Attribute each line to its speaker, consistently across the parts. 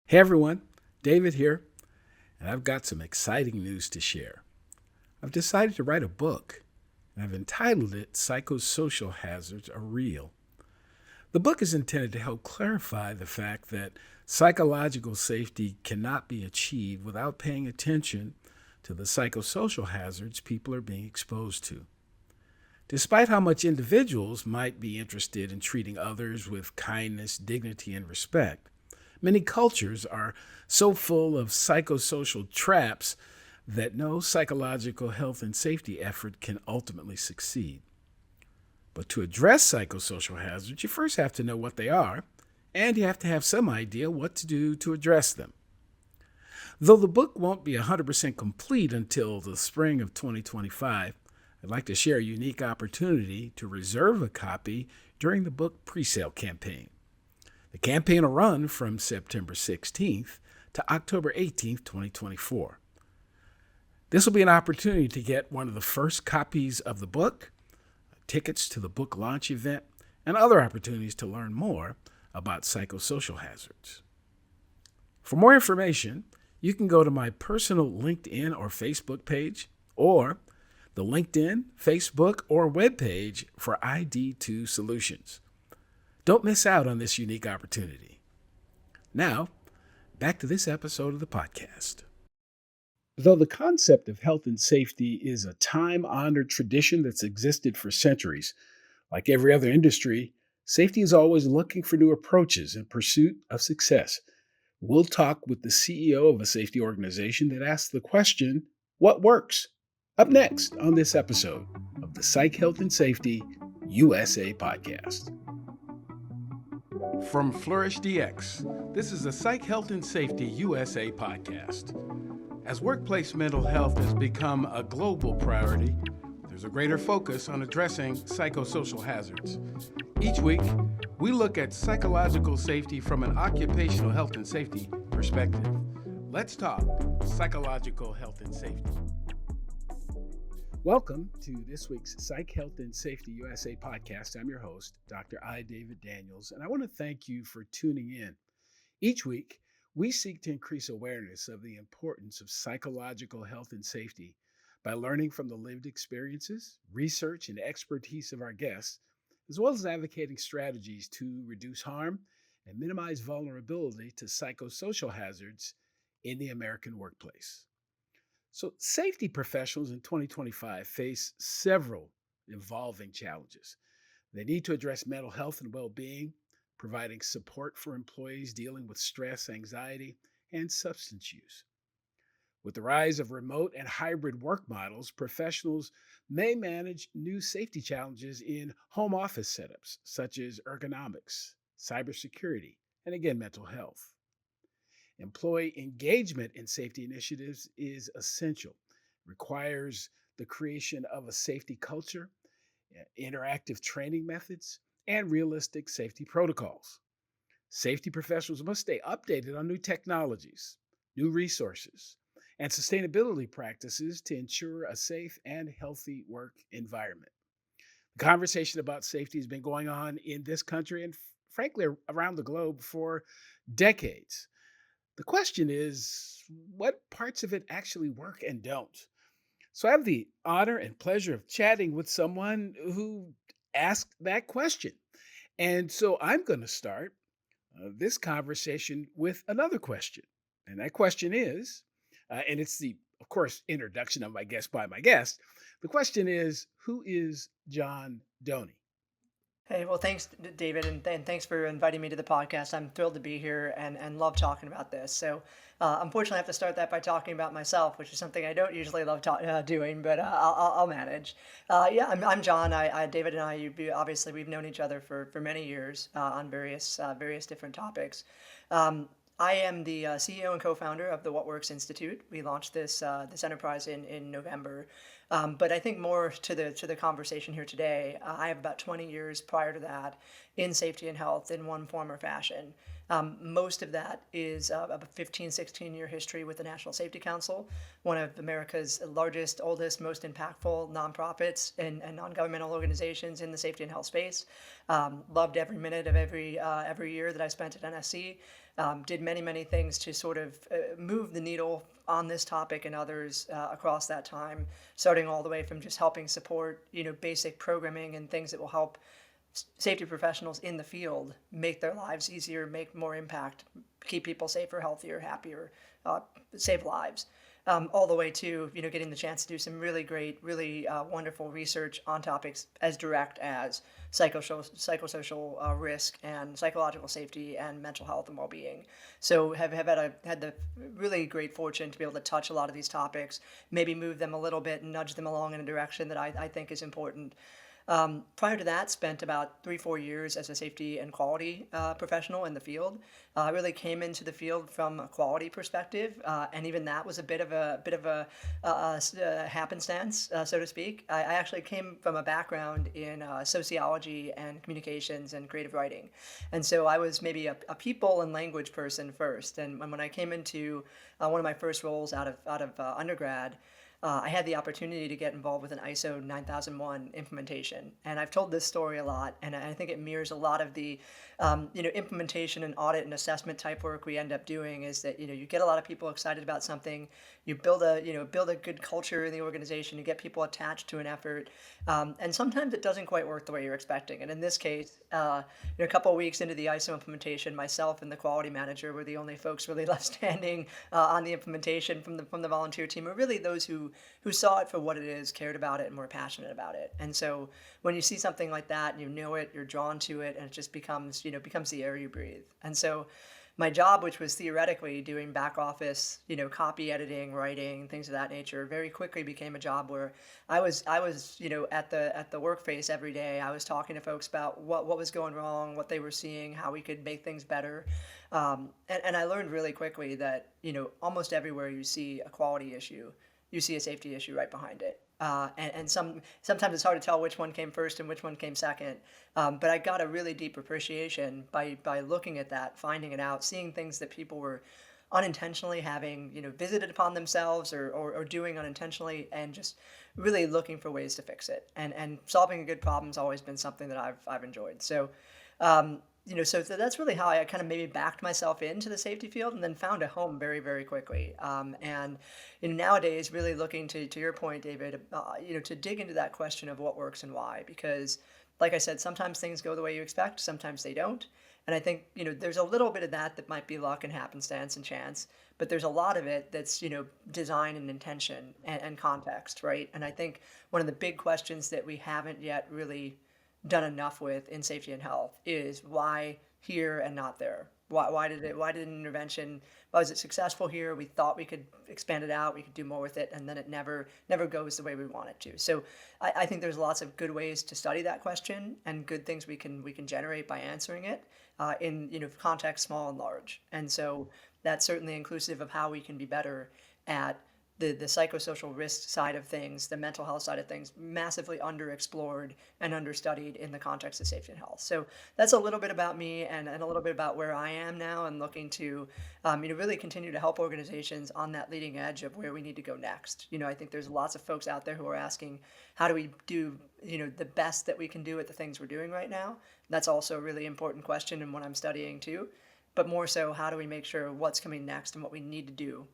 Speaker 1: Hey everyone, David here, and I've got some exciting news to share. I've decided to write a book, and I've entitled it Psychosocial Hazards Are Real. The book is intended to help clarify the fact that psychological safety cannot be achieved without paying attention to the psychosocial hazards people are being exposed to. Despite how much individuals might be interested in treating others with kindness, dignity, and respect, many cultures are so full of psychosocial traps that no psychological health and safety effort can ultimately succeed. But to address psychosocial hazards, you first have to know what they are, and you have to have some idea what to do to address them. Though the book won't be 100% complete until the spring of 2025, I'd like to share a unique opportunity to reserve a copy during the book presale campaign. The campaign will run from September 16th to October 18th, 2024. This will be an opportunity to get one of the first copies of the book, tickets to the book launch event, and other opportunities to learn more about psychosocial hazards. For more information, you can go to my personal LinkedIn or Facebook page, or the LinkedIn, Facebook, or webpage for ID2 Solutions. Don't miss out on this unique opportunity. Now, back to this episode of the podcast. Though the concept of health and safety is a time-honored tradition that's existed for centuries, like every other industry, safety is always looking for new approaches in pursuit of success. We'll talk with the CEO of a safety organization that asks the question, what works? Up next on this episode of the Psych, Health, and Safety USA podcast. From Flourish DX, this is the Psych, Health, and Safety USA podcast. As workplace mental health has become a global priority, there's a greater focus on addressing psychosocial hazards. Each week, we look at psychological safety from an occupational health and safety perspective. Let's talk psychological health and safety. Welcome to this week's Psych, Health, and Safety USA podcast. I'm your host, Dr. I. David Daniels, and I want to thank you for tuning in. Each week, we seek to increase awareness of the importance of psychological health and safety by learning from the lived experiences, research, and expertise of our guests, as well as advocating strategies to reduce harm and minimize vulnerability to psychosocial hazards in the American workplace. So, safety professionals in 2025 face several evolving challenges. They need to address mental health and well-being, providing support for employees dealing with stress, anxiety, and substance use. With the rise of remote and hybrid work models, professionals may manage new safety challenges in home office setups, such as ergonomics, cybersecurity, and again, mental health. Employee engagement in safety initiatives is essential. It requires the creation of a safety culture, interactive training methods, and realistic safety protocols. Safety professionals must stay updated on new technologies, new resources, and sustainability practices to ensure a safe and healthy work environment. The conversation about safety has been going on in this country and, frankly, around the globe for decades. The question is, what parts of it actually work and don't? So I have the honor and pleasure of chatting with someone who asked that question. And so I'm going to start this conversation with another question. And that question is, and it's the, of course, introduction of my guest by my guest. The question is, who is John Dony?
Speaker 2: Hey, well, thanks, David, and thanks for inviting me to the podcast. I'm thrilled to be here and love talking about this. So, unfortunately, I have to start that by talking about myself, which is something I don't usually love doing, but I'll manage. Yeah, I'm John. David and I, obviously, we've known each other for many years on various different topics. I am the CEO and co-founder of the What Works Institute. We launched this enterprise in November. But I think more to the conversation here today, I have about 20 years prior to that in safety and health in one form or fashion. Most of that is a 15, 16-year history with the National Safety Council, one of America's largest, oldest, most impactful nonprofits and non-governmental organizations in the safety and health space. Loved every minute of every year that I spent at NSC. Did many, many things to sort of move the needle on this topic and others across that time, starting all the way from just helping support, basic programming and things that will help safety professionals in the field make their lives easier, make more impact, keep people safer, healthier, happier, save lives. All the way to getting the chance to do some really great, really wonderful research on topics as direct as psychosocial risk and psychological safety and mental health and well-being. So had the really great fortune to be able to touch a lot of these topics, maybe move them a little bit and nudge them along in a direction that I think is important. Prior to that, spent about 3, 4 years as a safety and quality professional in the field. I really came into the field from a quality perspective, and even that was a bit of a happenstance, so to speak. I actually came from a background in sociology and communications and creative writing, and so I was maybe a people and language person first. And when I came into one of my first roles out of undergrad, I had the opportunity to get involved with an ISO 9001 implementation. And I've told this story a lot, and I think it mirrors a lot of the implementation and audit and assessment type work we end up doing. Is that you get a lot of people excited about something, you build a good culture in the organization, you get people attached to an effort, and sometimes it doesn't quite work the way you're expecting. And in this case, a couple of weeks into the ISO implementation, myself and the quality manager were the only folks really left standing on the implementation from the volunteer team, or really those who saw it for what it is, cared about it, and were passionate about it. And so when you see something like that, and you know it, you're drawn to it, and it just becomes the air you breathe. And so my job, which was theoretically doing back office, copy editing, writing, things of that nature, very quickly became a job where I was at the work face every day. I was talking to folks about what was going wrong, what they were seeing, how we could make things better. And I learned really quickly that, almost everywhere you see a quality issue, you see a safety issue right behind it. And sometimes it's hard to tell which one came first and which one came second. But I got a really deep appreciation by looking at that, finding it out, seeing things that people were unintentionally having, visited upon themselves or doing unintentionally, and just really looking for ways to fix it. And solving a good problem's always been something that I've enjoyed. So so that's really how I kind of maybe backed myself into the safety field and then found a home very, very quickly. And nowadays, really looking to your point, David, to dig into that question of what works and why, because, like I said, sometimes things go the way you expect, sometimes they don't. And I think there's a little bit of that might be luck and happenstance and chance, but there's a lot of it that's design and intention and context, right? And I think one of the big questions that we haven't yet really done enough with in safety and health is why here and not there. Why did an intervention, why was it successful here? We thought we could expand it out, we could do more with it, and then it never goes the way we want it to. So I think there's lots of good ways to study that question and good things we can generate by answering it in context small and large. And so that's certainly inclusive of how we can be better at the psychosocial risk side of things, the mental health side of things, massively underexplored and understudied in the context of safety and health. So that's a little bit about me and a little bit about where I am now, and looking to really continue to help organizations on that leading edge of where we need to go next. I think there's lots of folks out there who are asking, how do we do the best that we can do at the things we're doing right now? That's also a really important question and what I'm studying too. But more so, how do we make sure what's coming next and what we need to do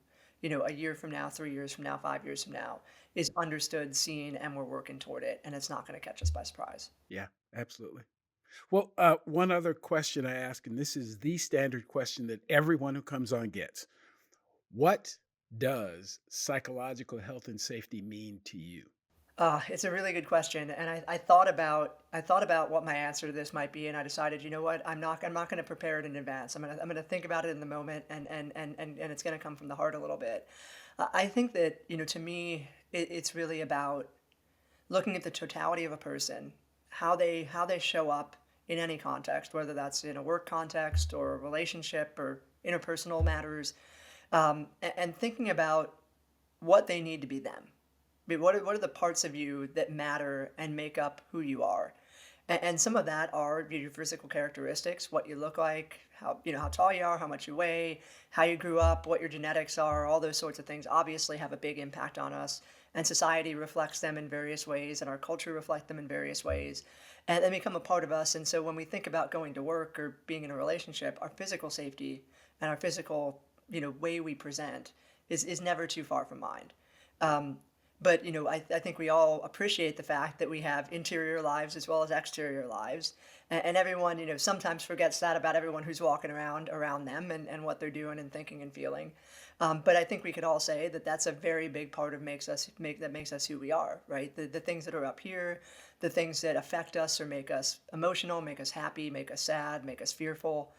Speaker 2: a year from now, 3 years from now, 5 years from now, is understood, seen, and we're working toward it, and it's not going to catch us by surprise.
Speaker 1: Yeah, absolutely. Well, one other question I ask, and this is the standard question that everyone who comes on gets. What does psychological health and safety mean to you?
Speaker 2: It's a really good question, and I thought about what my answer to this might be, and I decided, what, I'm not going to prepare it in advance. I'm going to think about it in the moment, and it's going to come from the heart a little bit. I think that to me, it's really about looking at the totality of a person, how they show up in any context, whether that's in a work context or a relationship or interpersonal matters, and thinking about what they need to be them. I mean, what are the parts of you that matter and make up who you are? And some of that are your physical characteristics, what you look like, how tall you are, how much you weigh, how you grew up, what your genetics are, all those sorts of things obviously have a big impact on us. And society reflects them in various ways, and our culture reflects them in various ways. And they become a part of us. And so when we think about going to work or being in a relationship, our physical safety and our physical, way we present is never too far from mind. Um, but I think we all appreciate the fact that we have interior lives as well as exterior lives, and everyone sometimes forgets that about everyone who's walking around them and what they're doing and thinking and feeling. But I think we could all say that that's a very big part of makes us who we are, right? The things that are up here, the things that affect us or make us emotional, make us happy, make us sad, make us fearful,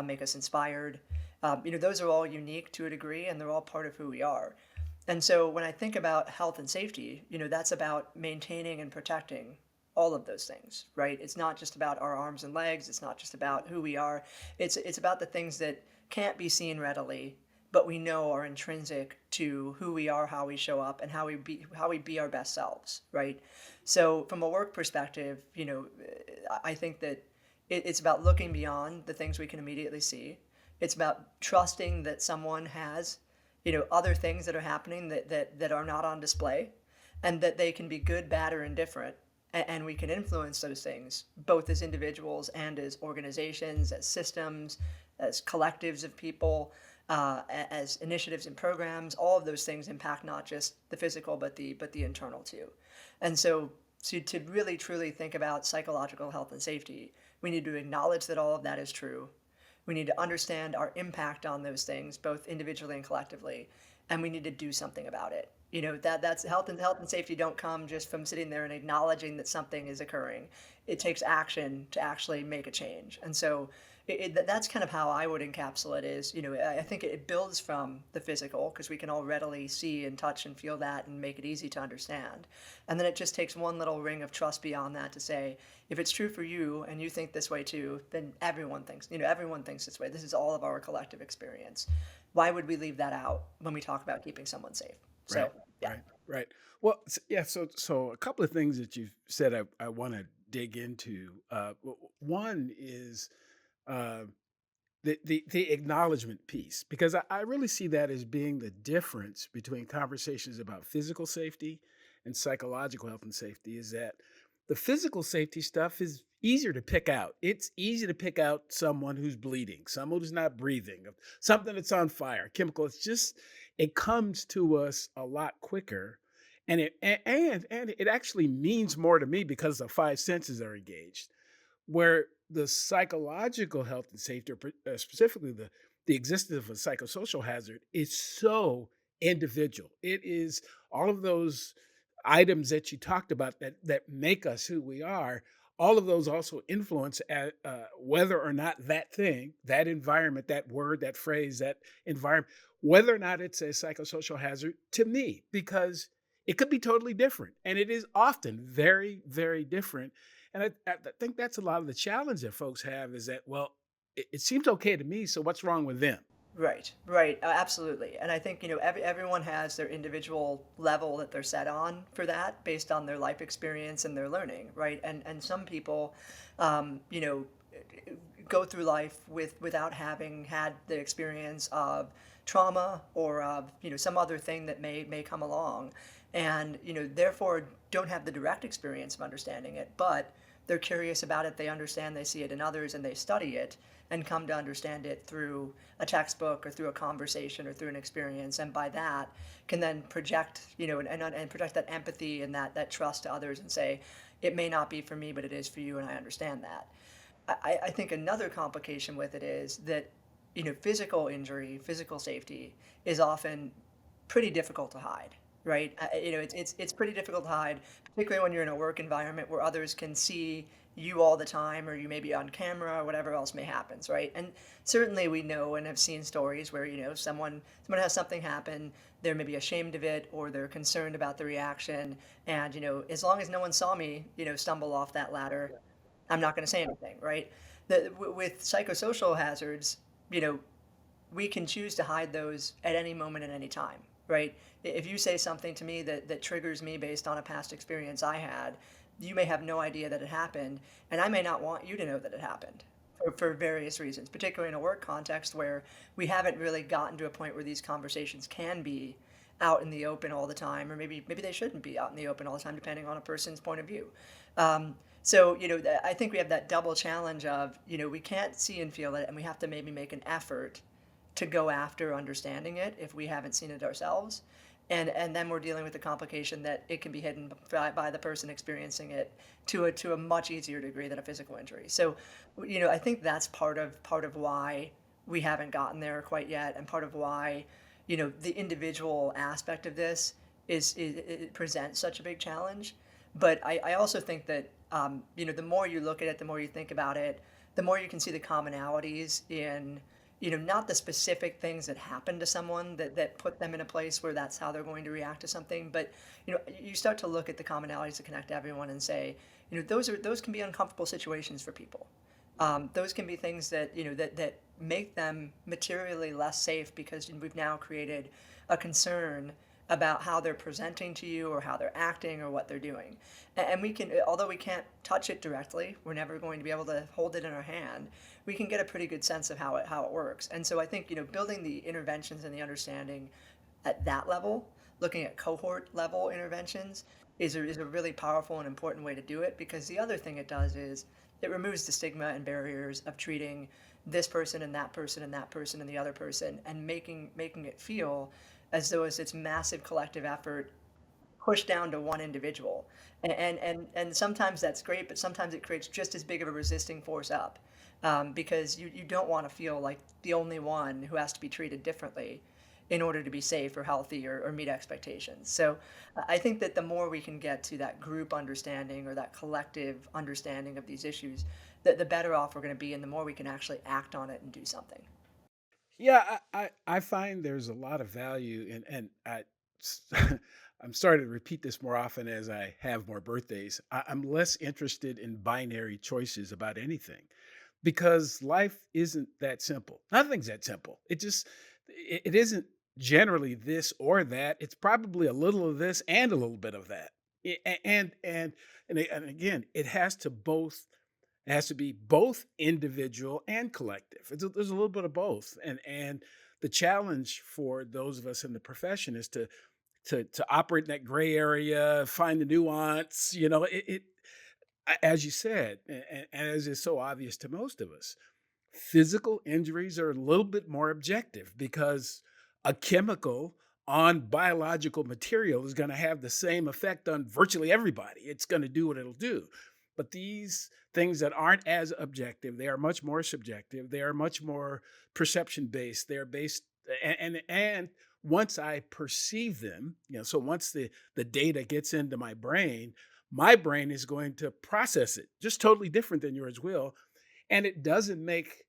Speaker 2: make us inspired. Those are all unique to a degree, and they're all part of who we are. And so when I think about health and safety, that's about maintaining and protecting all of those things, right? It's not just about our arms and legs. It's not just about who we are. It's about the things that can't be seen readily, but we know are intrinsic to who we are, how we show up, and how we be our best selves, right? So from a work perspective, I think that it's about looking beyond the things we can immediately see. It's about trusting that someone has other things that are happening that are not on display, and that they can be good, bad, or indifferent, and we can influence those things both as individuals and as organizations, as systems, as collectives of people, as initiatives and programs. All of those things impact not just the physical but the internal too. And so to really truly think about psychological health and safety, we need to acknowledge that all of that is true. We need to understand our impact on those things, both individually and collectively, and we need to do something about it. That's health and safety don't come just from sitting there and acknowledging that something is occurring. It takes action to actually make a change. And so that's kind of how I would encapsulate it is, I think it builds from the physical because we can all readily see and touch and feel that and make it easy to understand. And then it just takes one little ring of trust beyond that to say, if it's true for you and you think this way too, then everyone thinks this way. This is all of our collective experience. Why would we leave that out when we talk about keeping someone safe?
Speaker 1: Right,
Speaker 2: So, yeah.
Speaker 1: right, right. Well, yeah. So a couple of things that you've said I want to dig into. One is uh, the acknowledgement piece, because I really see that as being the difference between conversations about physical safety and psychological health and safety. Is that the physical safety stuff is easier to pick out. It's easy to pick out someone who's bleeding, someone who's not breathing, something that's on fire, chemical. It comes to us a lot quicker. And it actually means more to me because the five senses are engaged, where the psychological health and safety, or specifically the existence of a psychosocial hazard, is so individual. It is all of those items that you talked about that make us who we are. All of those also influence whether or not that thing, that environment, that word, that phrase, that environment, whether or not it's a psychosocial hazard to me, because it could be totally different. And it is often very, very different. And I think that's a lot of the challenge that folks have is that, well, it seems okay to me. So what's wrong with them?
Speaker 2: Right, right, absolutely. And I think, everyone has their individual level that they're set on for that based on their life experience and their learning, right? And some people, um, you know, go through life without having had the experience of trauma or of, some other thing that may come along, and, therefore don't have the direct experience of understanding it, but they're curious about it, they understand, they see it in others, and they study it and come to understand it through a textbook or through a conversation or through an experience, and by that can then project, and project that empathy and that trust to others and say, it may not be for me, but it is for you, and I understand that. I think another complication with it is that, physical injury, physical safety is often pretty difficult to hide, right? It's pretty difficult to hide, particularly when you're in a work environment where others can see you all the time, or you may be on camera, or whatever else may happens, right? And certainly we know and have seen stories where someone has something happen, they're maybe ashamed of it, or they're concerned about the reaction, and as long as no one saw me, stumble off that ladder, I'm not going to say anything, right? With psychosocial hazards, you know, we can choose to hide those at any moment at any time. right? If you say something to me that triggers me based on a past experience I had, you may have no idea that it happened, and I may not want you to know that it happened for various reasons, particularly in a work context where we haven't really gotten to a point where these conversations can be out in the open all the time, or maybe they shouldn't be out in the open all the time, depending on a person's point of view. So, I think we have that double challenge of, we can't see and feel it, and we have to maybe make an effort to go after understanding it if we haven't seen it ourselves. And then we're dealing with the complication that it can be hidden by the person experiencing it to a much easier degree than a physical injury. So, I think that's part of why we haven't gotten there quite yet, and part of why, the individual aspect of this it presents such a big challenge. But I also think that the more you look at it, the more you think about it, the more you can see the commonalities in, not the specific things that happen to someone that put them in a place where that's how they're going to react to something. But, you start to look at the commonalities that connect everyone and say, those can be uncomfortable situations for people. Those can be things that, that make them materially less safe because we've now created a concern about how they're presenting to you or how they're acting or what they're doing. And we can, although we can't touch it directly, we're never going to be able to hold it in our hand. We can get a pretty good sense of how it works. And so I think, building the interventions and the understanding at that level, looking at cohort level interventions is a really powerful and important way to do it, because the other thing it does is it removes the stigma and barriers of treating this person and that person and that person and the other person, and making it feel as though it's this massive collective effort pushed down to one individual. And sometimes that's great, but sometimes it creates just as big of a resisting force up, because you don't want to feel like the only one who has to be treated differently in order to be safe or healthy or meet expectations. So I think that the more we can get to that group understanding or that collective understanding of these issues, the better off we're going to be, and the more we can actually act on it and do something.
Speaker 1: Yeah, I find there's a lot of value in, and I'm starting to repeat this more often as I have more birthdays. I'm less interested in binary choices about anything because life isn't that simple. Nothing's that simple. It isn't generally this or that. It's probably a little of this and a little bit of that. And again, it has to be both individual and collective. There's a little bit of both, and the challenge for those of us in the profession is to operate in that gray area, find the nuance. As you said, and as is so obvious to most of us, physical injuries are a little bit more objective because a chemical on biological material is going to have the same effect on virtually everybody. It's going to do what it'll do. But these things that aren't as objective, they are much more subjective. They are much more perception based. They're based and once I perceive them, so once the data gets into my brain is going to process it just totally different than yours will, and it doesn't make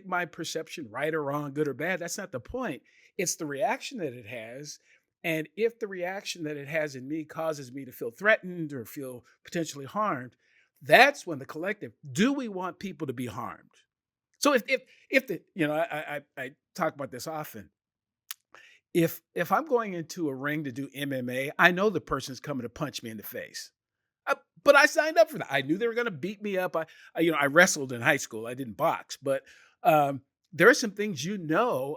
Speaker 1: my perception right or wrong, good or bad. That's not the point. It's the reaction that it has. And if the reaction that it has in me causes me to feel threatened or feel potentially harmed, that's when the collective, do we want people to be harmed? So if the, I talk about this often. If I'm going into a ring to do MMA, I know the person's coming to punch me in the face. But I signed up for that. I knew they were going to beat me up. I wrestled in high school. I didn't box, but there are some things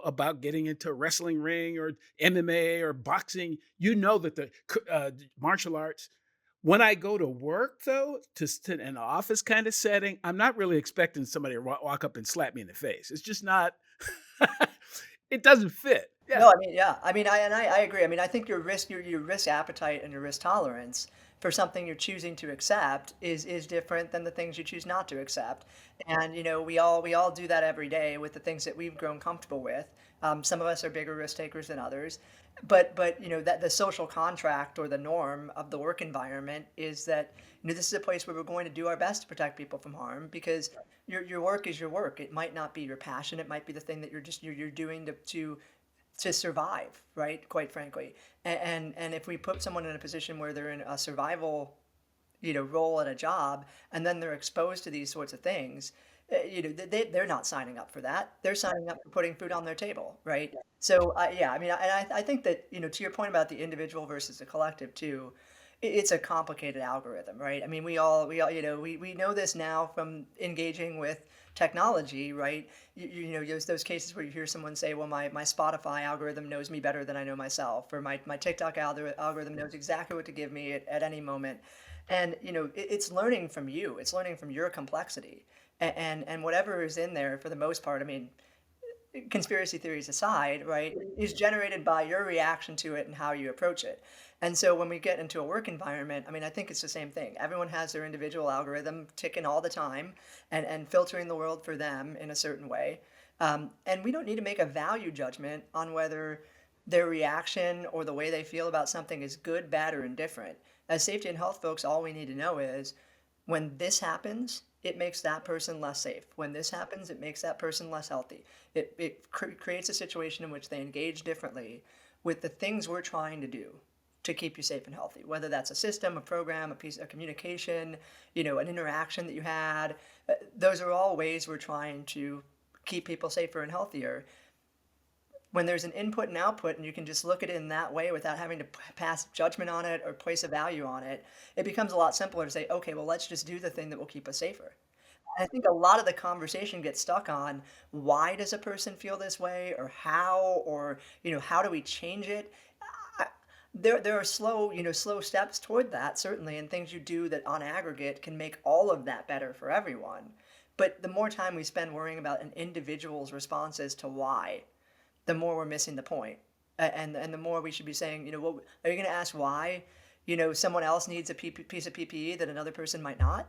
Speaker 1: about getting into a wrestling ring or MMA or boxing. That the martial arts. When I go to work, though, to sit in an office kind of setting, I'm not really expecting somebody to walk up and slap me in the face. It's just not. It doesn't fit. Yeah.
Speaker 2: No, I mean, yeah. I mean, I agree. I mean, I think your risk appetite and your risk tolerance for something you're choosing to accept is different than the things you choose not to accept. And we all do that every day with the things that we've grown comfortable with. Some of us are bigger risk takers than others, but that the social contract or the norm of the work environment is that this is a place where we're going to do our best to protect people from harm, because your work is your work. It might not be your passion. It might be the thing that you're doing to survive, right? Quite frankly. And if we put someone in a position where they're in a survival, role at a job, and then they're exposed to these sorts of things, they're not signing up for that. They're signing up for putting food on their table, right? So, yeah, I mean, I think that, to your point about the individual versus the collective too, it's a complicated algorithm, right? I mean, we all, we know this now from engaging with technology, right? There's those cases where you hear someone say, well, my Spotify algorithm knows me better than I know myself, or my TikTok algorithm knows exactly what to give me at any moment. And, it's learning from you. It's learning from your complexity. And whatever is in there, for the most part, I mean, conspiracy theories aside, right, is generated by your reaction to it and how you approach it. And so when we get into a work environment, I mean, I think it's the same thing. Everyone has their individual algorithm ticking all the time and filtering the world for them in a certain way. And we don't need to make a value judgment on whether their reaction or the way they feel about something is good, bad, or indifferent. As safety and health folks, all we need to know is when this happens, it makes that person less safe. When this happens, it makes that person less healthy. It creates a situation in which they engage differently with the things we're trying to do to keep you safe and healthy, whether that's a system, a program, a piece of communication, an interaction that you had. Those are all ways we're trying to keep people safer and healthier. When there's an input and output and you can just look at it in that way without having to pass judgment on it or place a value on it, it becomes a lot simpler to say, okay, well, let's just do the thing that will keep us safer. I think a lot of the conversation gets stuck on why does a person feel this way, or how, or how do we change it? I- there are slow steps toward that, certainly, and things you do that on aggregate can make all of that better for everyone. But the more time we spend worrying about an individual's responses to why, the more we're missing the point. And the more we should be saying, what are you going to ask why? Someone else needs a piece of PPE that another person might not.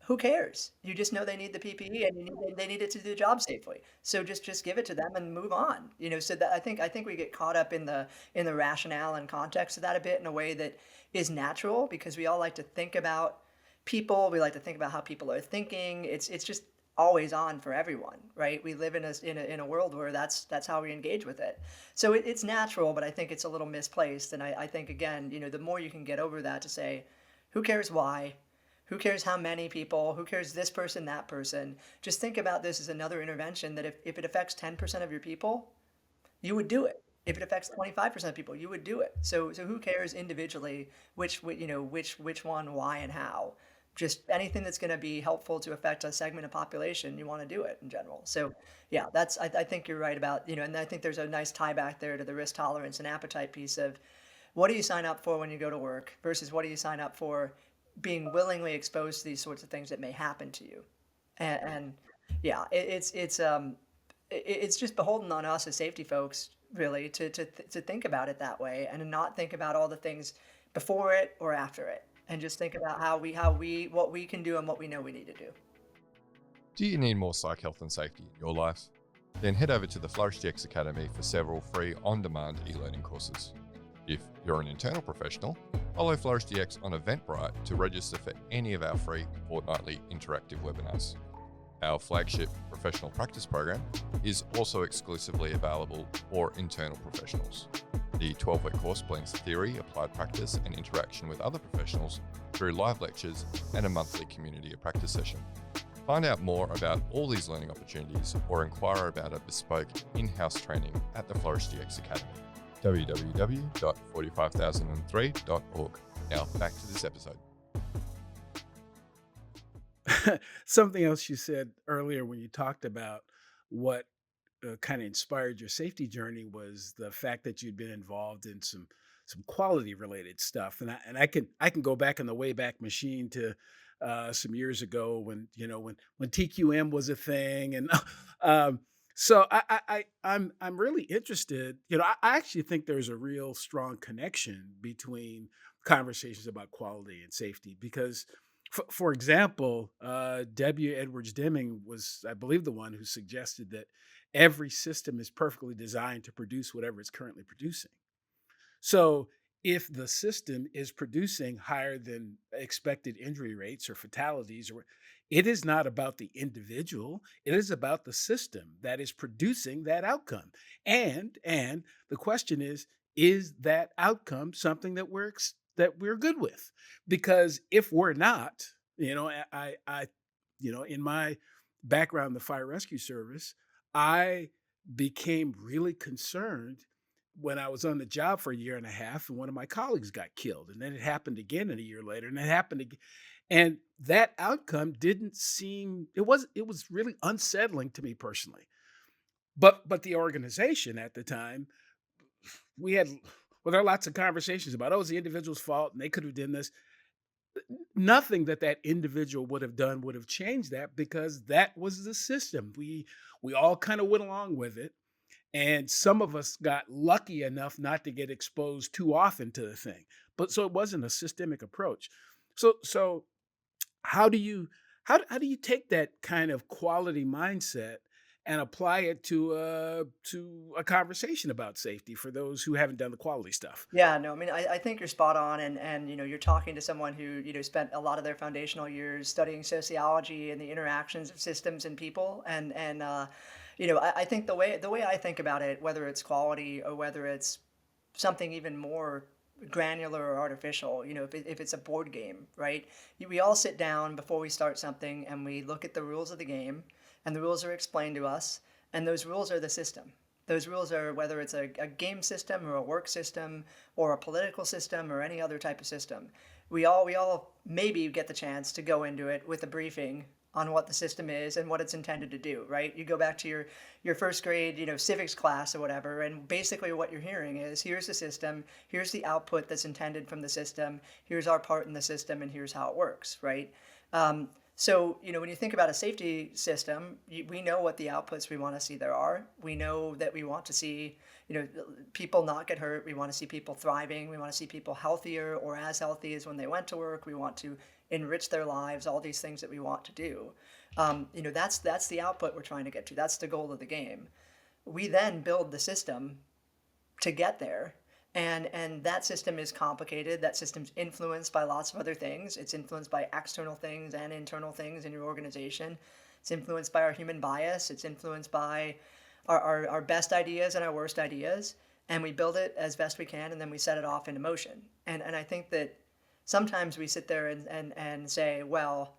Speaker 2: Who cares? You just know they need the PPE and they need it to do the job safely. So just give it to them and move on. So that I think we get caught up in the rationale and context of that a bit in a way that is natural because we all like to think about people. We like to think about how people are thinking. It's just always on for everyone, right? We live in a world where that's how we engage with it. So it's natural, but I think it's a little misplaced. And I think again, the more you can get over that to say, who cares why? Who cares how many people? Who cares this person, that person? Just think about this as another intervention that if it affects 10% of your people, you would do it. If it affects 25% of people, you would do it. So who cares individually which one, why, and how? Just anything that's going to be helpful to affect a segment of population, you want to do it in general. So yeah, I think you're right about, and I think there's a nice tie back there to the risk tolerance and appetite piece of what do you sign up for when you go to work versus what do you sign up for being willingly exposed to these sorts of things that may happen to you. And yeah, it's just beholden on us as safety folks really to think about it that way and to not think about all the things before it or after it and just think about how we what we can do and what we know we need to do.
Speaker 3: Do you need more psych health and safety in your life? Then head over to the Flourish DX Academy for several free on-demand e-learning courses. If you're an internal professional, follow Flourish DX on Eventbrite to register for any of our free fortnightly interactive webinars. Our flagship professional practice program is also exclusively available for internal professionals. The 12-week course blends theory, applied practice, and interaction with other professionals through live lectures and a monthly community of practice session. Find out more about all these learning opportunities or inquire about a bespoke in-house training at the Flourish DX Academy. www.45003.org. Now back to this episode.
Speaker 1: Something else you said earlier when you talked about what kind of inspired your safety journey was the fact that you'd been involved in some quality related stuff, and I can go back in the Wayback Machine to some years ago when when TQM was a thing, and so I'm really interested. I actually think there's a real strong connection between conversations about quality and safety because for example, W. Edwards Deming was, I believe, the one who suggested that every system is perfectly designed to produce whatever it's currently producing. So if the system is producing higher than expected injury rates or fatalities, or it is not about the individual, it is about the system that is producing that outcome. And the question is that outcome something that we're good with? Because if we're not, I in my background in the fire rescue service, I became really concerned when I was on the job for a year and a half and one of my colleagues got killed. And then it happened again and a year later, and it happened again. And that outcome didn't seem it was really unsettling to me personally. But the organization at the time, we had well, there are lots of conversations about, oh, it's the individual's fault and they could have done this. Nothing that that individual would have done would have changed that because that was the system. We all kind of went along with it, and some of us got lucky enough not to get exposed too often to the thing. But so it wasn't a systemic approach. So how do you how do you take that kind of quality mindset and apply it to a conversation about safety for those who haven't done the quality stuff?
Speaker 2: Yeah, no, I mean, I think you're spot on, and you're talking to someone who spent a lot of their foundational years studying sociology and the interactions of systems and people, and I think the way I think about it, whether it's quality or whether it's something even more granular or artificial, if it's a board game, right? We all sit down before we start something and we look at the rules of the game, and the rules are explained to us, and those rules are the system. Those rules are whether it's a game system or a work system or a political system or any other type of system. We all maybe get the chance to go into it with a briefing on what the system is and what it's intended to do, right? You go back to your first grade, civics class or whatever, and basically what you're hearing is here's the system, here's the output that's intended from the system, here's our part in the system, and here's how it works, right? So, when you think about a safety system, we know what the outputs we want to see there are. We know that we want to see, people not get hurt. We want to see people thriving. We want to see people healthier or as healthy as when they went to work. We want to enrich their lives, all these things that we want to do. That's the output we're trying to get to. That's the goal of the game. We then build the system to get there. And that system is complicated. That system's influenced by lots of other things. It's influenced by external things and internal things in your organization. It's influenced by our human bias. It's influenced by our best ideas and our worst ideas. And we build it as best we can, and then we set it off into motion. And I think that sometimes we sit there and say, well,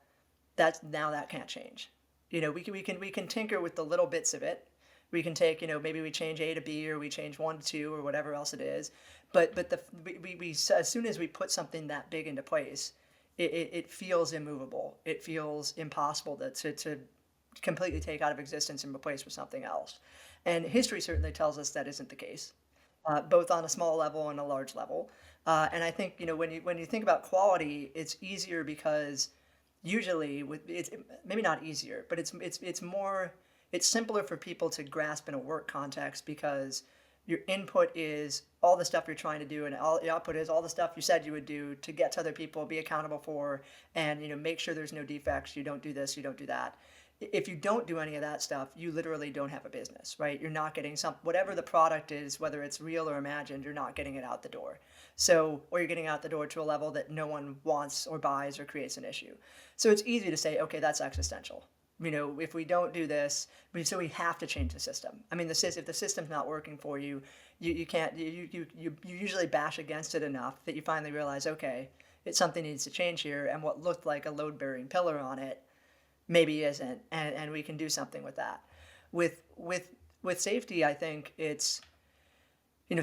Speaker 2: that can't change. We can tinker with the little bits of it. We can take, maybe we change A to B or we change 1 to 2 or whatever else it is. But we as soon as we put something that big into place, it feels immovable. It feels impossible to completely take out of existence and replace with something else. And history certainly tells us that isn't the case, both on a small level and a large level. And I think, when you think about quality, it's easier because usually it's maybe not easier, but it's simpler for people to grasp in a work context because your input is all the stuff you're trying to do, and all the output is all the stuff you said you would do to get to other people, be accountable for, and make sure there's no defects. You don't do this, you don't do that. If you don't do any of that stuff, you literally don't have a business, right? You're not getting whatever the product is, whether it's real or imagined, you're not getting it out the door. So, or you're getting out the door to a level that no one wants or buys or creates an issue. So it's easy to say, okay, that's existential. If we don't do this, so we have to change the system. I mean, if the system's not working for you, you can't, you usually bash against it enough that you finally realize, okay, it's something needs to change here, and what looked like a load-bearing pillar on it maybe isn't, and we can do something with that. With safety, I think it's,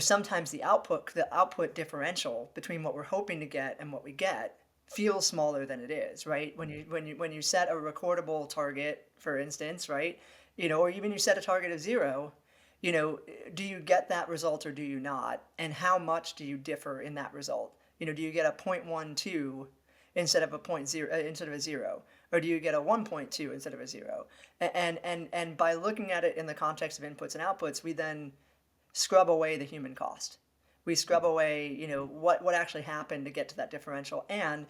Speaker 2: sometimes the output differential between what we're hoping to get and what we get feels smaller than it is, right? When you set a recordable target, for instance, right? Or even you set a target of 0, do you get that result or do you not? And how much do you differ in that result? Do you get a 0.12 instead of a 0, or do you get a 1.2 instead of a 0? And by looking at it in the context of inputs and outputs, we then scrub away the human cost. We scrub away, what actually happened to get to that differential. And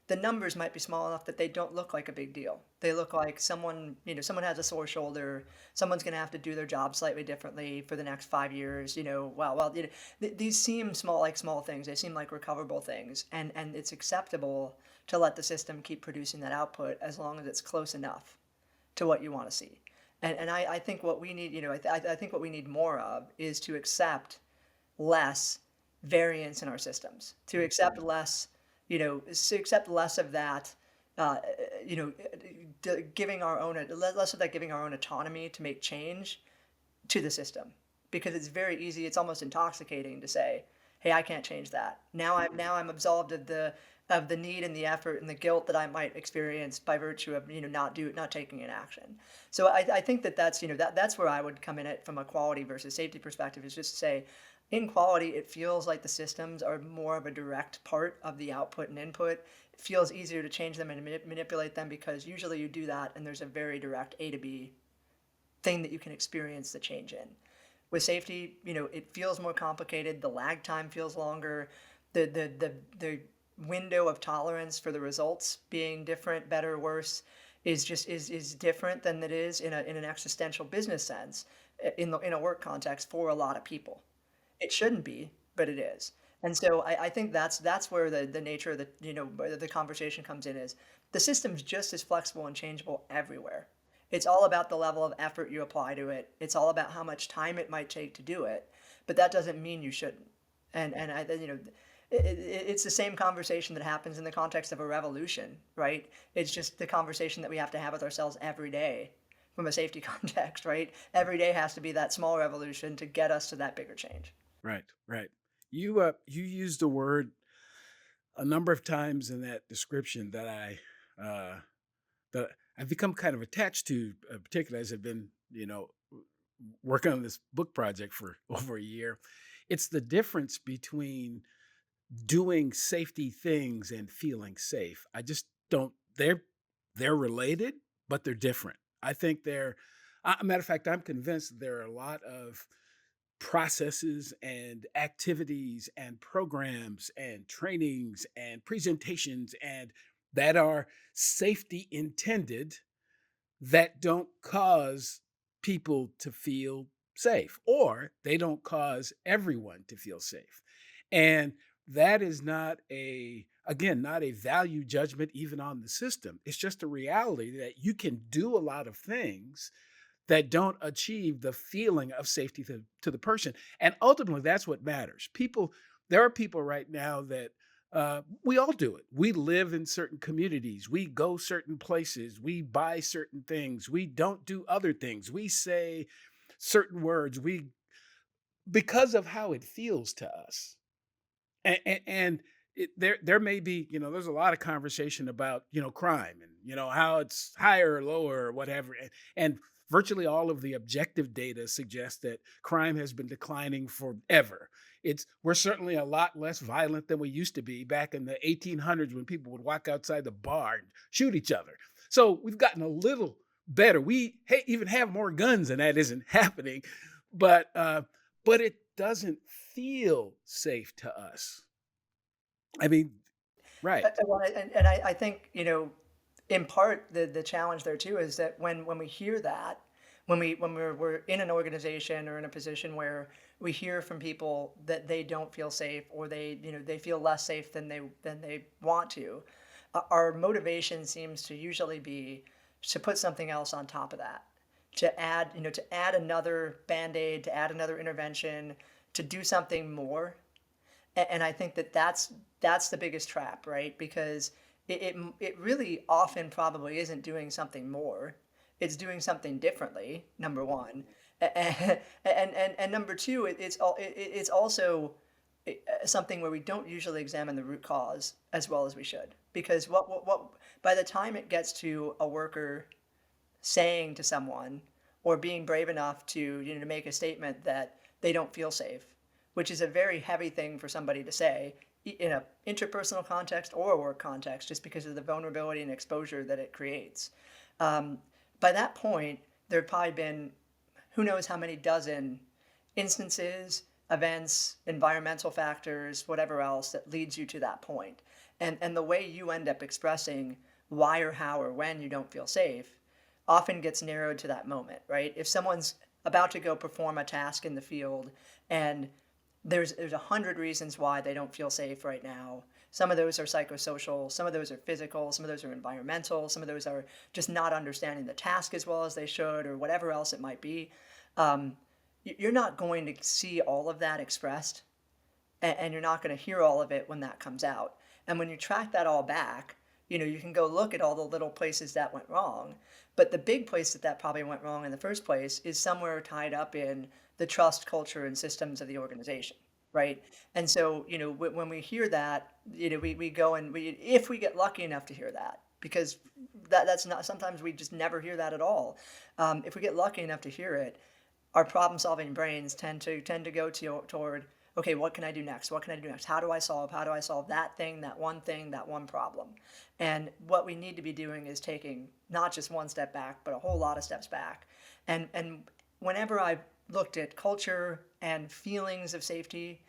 Speaker 2: the numbers might be small enough that they don't look like a big deal. They look like someone has a sore shoulder. Someone's going to have to do their job slightly differently for the next 5 years. These seem small things. They seem like recoverable things. And it's acceptable to let the system keep producing that output as long as it's close enough to what you want to see. And I think what we need, I think what we need more of is to accept less variance in our systems, to accept less of that, giving our own, less of that giving our own autonomy to make change to the system, because it's very easy. It's almost intoxicating to say, "Hey, I can't change that. Now I'm absolved of the need and the effort and the guilt that I might experience by virtue of not taking an action." So I think that's that's where I would come in it from a quality versus safety perspective, is just to say, in quality, it feels like the systems are more of a direct part of the output and input. It feels easier to change them and manipulate them, because usually you do that and there's a very direct A to B thing that you can experience the change in. With safety, it feels more complicated. The lag time feels longer. The window of tolerance for the results being different, better, worse, is different than it is in an existential business sense, in a work context, for a lot of people. It shouldn't be, but it is. And so I think that's where the nature of the conversation comes in, is the system's just as flexible and changeable everywhere. It's all about the level of effort you apply to it. It's all about how much time it might take to do it, but that doesn't mean you shouldn't. And it's the same conversation that happens in the context of a revolution, right? It's just the conversation that we have to have with ourselves every day from a safety context, right? Every day has to be that small revolution to get us to that bigger change.
Speaker 1: Right, right. You used a word a number of times in that description that uh, I've become kind of attached to, particularly as I've been, working on this book project for over a year. It's the difference between doing safety things and feeling safe. I just don't. They're related, but they're different. I think they're. A matter of fact, I'm convinced that there are a lot of processes and activities and programs and trainings and presentations and that are safety intended, that don't cause people to feel safe, or they don't cause everyone to feel safe. And that is not not a value judgment even on the system. It's just a reality that you can do a lot of things that don't achieve the feeling of safety to the person. And ultimately, that's what matters. There are people right now that we all do it. We live in certain communities. We go certain places. We buy certain things. We don't do other things. We say certain words. Because of how it feels to us. And there may be, there's a lot of conversation about, crime and, how it's higher or lower or whatever. And virtually all of the objective data suggests that crime has been declining forever. We're certainly a lot less violent than we used to be back in the 1800s, when people would walk outside the bar and shoot each other. So we've gotten a little better. We even have more guns, and that isn't happening. But it doesn't feel safe to us. I mean, right.
Speaker 2: Well, and I think, in part, the challenge there too is that when we hear that, we're in an organization or in a position where we hear from people that they don't feel safe, or they feel less safe than they want to, our motivation seems to usually be to put something else on top of that, to add another band-aid, to add another intervention, to do something more. And I think that's the biggest trap, right? Because it really often probably isn't doing something more. It's doing something differently, number one. And number two, it's also something where we don't usually examine the root cause as well as we should. Because what by the time it gets to a worker saying to someone, or being brave enough to make a statement that they don't feel safe, which is a very heavy thing for somebody to say in an interpersonal context or a work context, just because of the vulnerability and exposure that it creates. By that point, there had probably been who knows how many dozen instances, events, environmental factors, whatever else that leads you to that point. And the way you end up expressing why or how or when you don't feel safe often gets narrowed to that moment, right? If someone's about to go perform a task in the field, and there's 100 reasons why they don't feel safe right now. Some of those are psychosocial, some of those are physical, some of those are environmental, some of those are just not understanding the task as well as they should, or whatever else it might be. You're not going to see all of that expressed, and you're not going to hear all of it when that comes out. And when you track that all back, You can go look at all the little places that went wrong, but the big place that that probably went wrong in the first place is somewhere tied up in the trust culture and systems of the organization, right? And so, when we hear that, we go and if we get lucky enough to hear that, because that's not, sometimes we just never hear that at all. If we get lucky enough to hear it, our problem solving brains tend to go toward, okay, what can I do next, what can I do next, how do I solve that one problem. And what we need to be doing is taking not just one step back but a whole lot of steps back. And whenever I've looked at culture and feelings of safety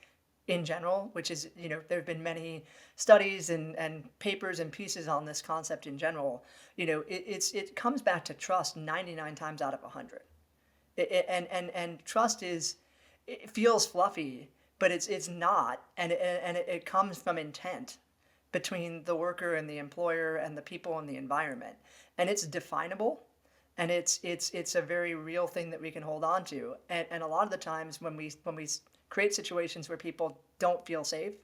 Speaker 2: in general, which is, there have been many studies and papers and pieces on this concept in general, it comes back to trust 99 times out of 100. And trust is, it feels fluffy, but it's not, and it comes from intent between the worker and the employer and the people and the environment, and it's definable, and it's a very real thing that we can hold on to. And a lot of the times when we create situations where people don't feel safe,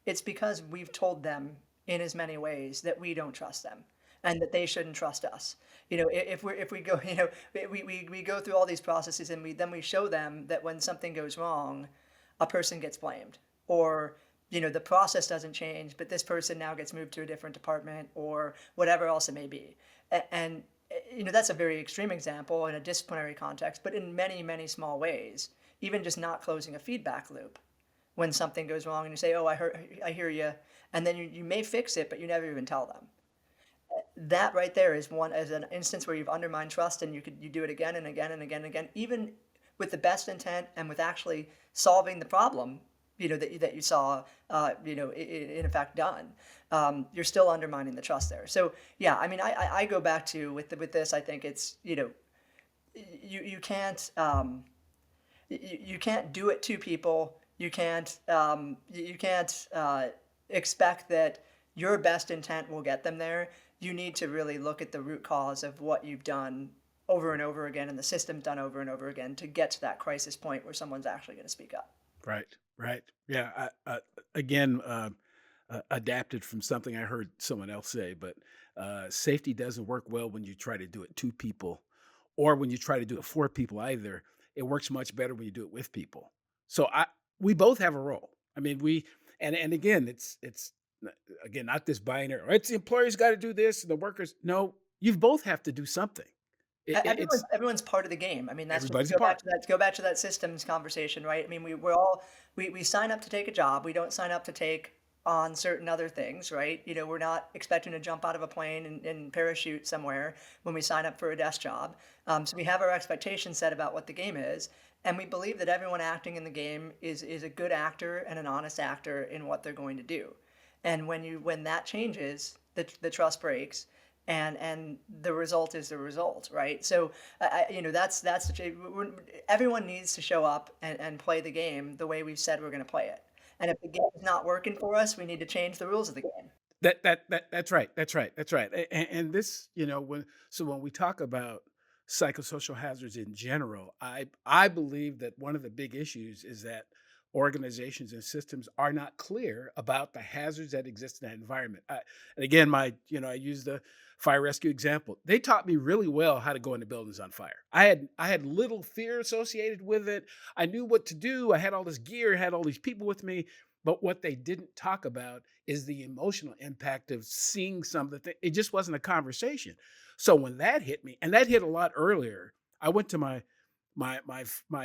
Speaker 2: it's because we've told them in as many ways that we don't trust them and that they shouldn't trust us. If we go, we go through all these processes, and we show them that when something goes wrong, a person gets blamed, or the process doesn't change, but this person now gets moved to a different department, or whatever else it may be. And that's a very extreme example in a disciplinary context, but in many, many small ways, even just not closing a feedback loop when something goes wrong, and you say, "Oh, I hear you," and then you may fix it, but you never even tell them. That right there is one as an instance where you've undermined trust, and you do it again and again and again and again, even with the best intent and with actually solving the problem, that you saw, in effect done. You're still undermining the trust there. So yeah, I mean, I go back to with this. I think it's, you can't, you can't do it to people. You can't expect that your best intent will get them there. You need to really look at the root cause of what you've done over and over again, and the system done over and over again, to get to that crisis point where someone's actually going to speak up.
Speaker 1: Right, right. Yeah. Again, adapted from something I heard someone else say, but safety doesn't work well when you try to do it to people or when you try to do it for people either. It works much better when you do it with people. So we both have a role. I mean, and again, it's again, not this binary, "Oh, it's the employer's got to do this and the workers." No, you both have to do something.
Speaker 2: Everyone's
Speaker 1: It's
Speaker 2: everyone's part of the game. I mean, that's what,
Speaker 1: everybody's a part.
Speaker 2: go back to that systems conversation, right? I mean, we're all, we sign up to take a job. We don't sign up to take on certain other things, right? We're not expecting to jump out of a plane and parachute somewhere when we sign up for a desk job. So we have our expectations set about what the game is, and we believe that everyone acting in the game is a good actor and an honest actor in what they're going to do. And when that changes, the trust breaks, and the result is the result, right? So that's everyone needs to show up and play the game the way we've said we're going to play it. And if the game is not working for us, we need to change the rules of the game.
Speaker 1: That's right. That's right. That's right. And this, when we talk about psychosocial hazards in general, I believe that one of the big issues is that organizations and systems are not clear about the hazards that exist in that environment. And again, I use the fire rescue example. They taught me really well how to go into buildings on fire. I had little fear associated with it. I knew what to do. I had all this gear, had all these people with me. But what they didn't talk about is the emotional impact of seeing something. It just wasn't a conversation. So when that hit me, and that hit a lot earlier, I went to my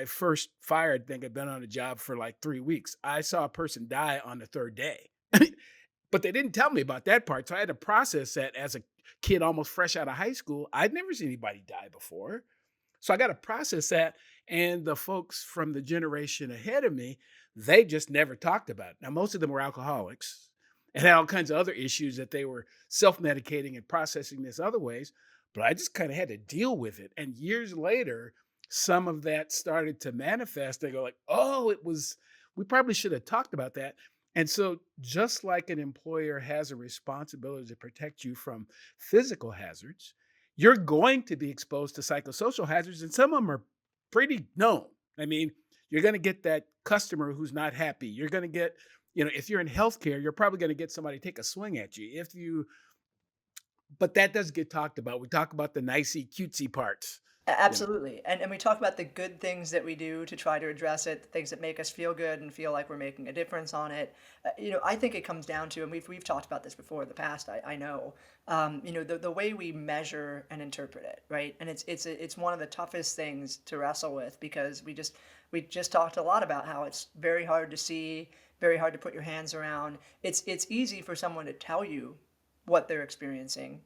Speaker 1: first fire. I think I'd been on a job for like 3 weeks. I saw a person die on the third day, but they didn't tell me about that part. So I had to process that as a kid, almost fresh out of high school. I'd never seen anybody die before. So I got to process that. And the folks from the generation ahead of me, they just never talked about it. Now, most of them were alcoholics and had all kinds of other issues that they were self-medicating and processing this other ways. But I just kind of had to deal with it. And years later, some of that started to manifest. They go like, "Oh, we probably should have talked about that." And so just like an employer has a responsibility to protect you from physical hazards, you're going to be exposed to psychosocial hazards, and some of them are pretty known. I mean, you're going to get that customer who's not happy. You're going to get, if you're in healthcare, you're probably going to get somebody take a swing at you. If you but that doesn't get talked about. We talk about the nicey cutesy parts, you know.
Speaker 2: Absolutely. And we talk about the good things that we do to try to address it, the things that make us feel good and feel like we're making a difference on it. I think it comes down to, and we've talked about this before in the past, I know, the way we measure and interpret it, right? And it's one of the toughest things to wrestle with because we just talked a lot about how it's very hard to see, very hard to put your hands around. It's easy for someone to tell you what they're experiencing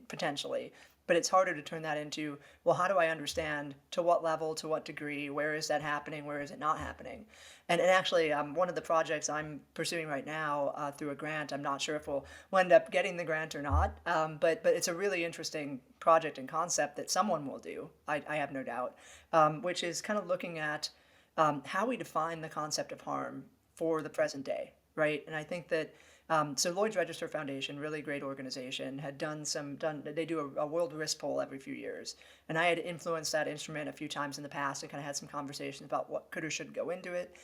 Speaker 2: potentially, but it's harder to turn that into, well, how do I understand, to what level, to what degree, where is that happening, where is it not happening? And actually, one of the projects I'm pursuing right now through a grant, I'm not sure if we'll end up getting the grant or not, but it's a really interesting project and concept that someone will do, I have no doubt, which is kind of looking at how we define the concept of harm for the present day, right? And I think that so Lloyd's Register Foundation, really great organization, had they do a world risk poll every few years. And I had influenced that instrument a few times in the past and kind of had some conversations about what could or should go into it.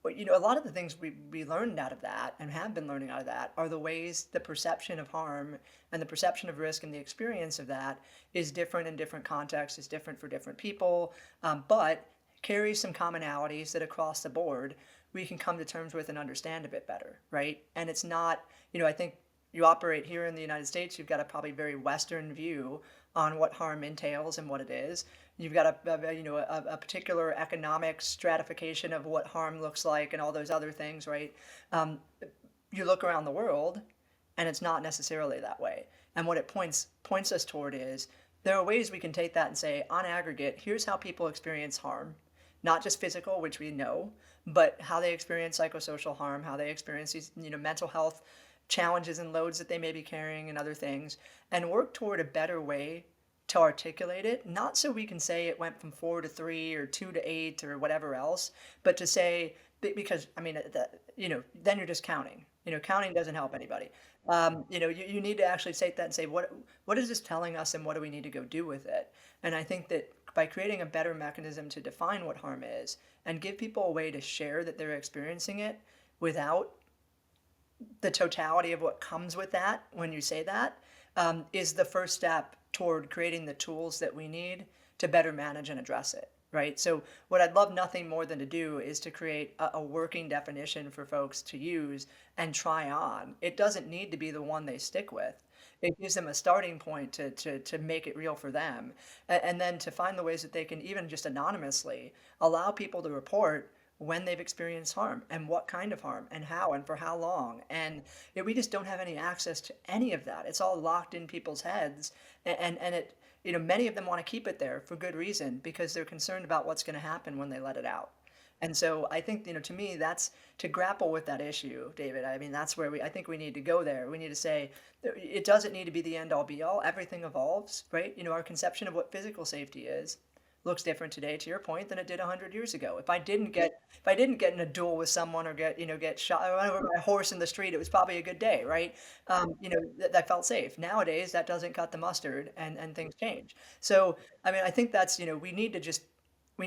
Speaker 2: But, a lot of the things we learned out of that and have been learning out of that are the ways the perception of harm and the perception of risk and the experience of that is different in different contexts, is different for different people, but carries some commonalities that across the board we can come to terms with and understand a bit better, right? And it's not, I think you operate here in the United States, you've got a probably very Western view on what harm entails and what it is. You've got a particular economic stratification of what harm looks like and all those other things, right? You look around the world, and it's not necessarily that way. And what it points us toward is there are ways we can take that and say, on aggregate, here's how people experience harm, not just physical, which we know, but how they experience psychosocial harm, how they experience these, mental health challenges and loads that they may be carrying and other things, and work toward a better way to articulate it, not so we can say it went from 4 to 3 or 2 to 8 or whatever else, but to say, because I mean, then you're just counting. Counting doesn't help anybody. You need to actually take that and say, what is this telling us, and what do we need to go do with it? And I think that by creating a better mechanism to define what harm is and give people a way to share that they're experiencing it without the totality of what comes with that when you say that, is the first step toward creating the tools that we need to better manage and address it, right? So what I'd love nothing more than to do is to create a working definition for folks to use and try on. It doesn't need to be the one they stick with. It gives them a starting point to make it real for them. And then to find the ways that they can, even just anonymously, allow people to report when they've experienced harm and what kind of harm and how and for how long. And we just don't have any access to any of that. It's all locked in people's heads. And it, many of them want to keep it there for good reason because they're concerned about what's going to happen when they let it out. And so I think, to me, that's to grapple with that issue, David. I mean, that's where I think we need to go there. We need to say it doesn't need to be the end all be all. Everything evolves, right? Our conception of what physical safety is looks different today, to your point, than it did 100 years ago. If I didn't get in a duel with someone or get shot or run over by a horse in the street, it was probably a good day, right? That felt safe. Nowadays, that doesn't cut the mustard, and things change. So, I mean, I think that's we need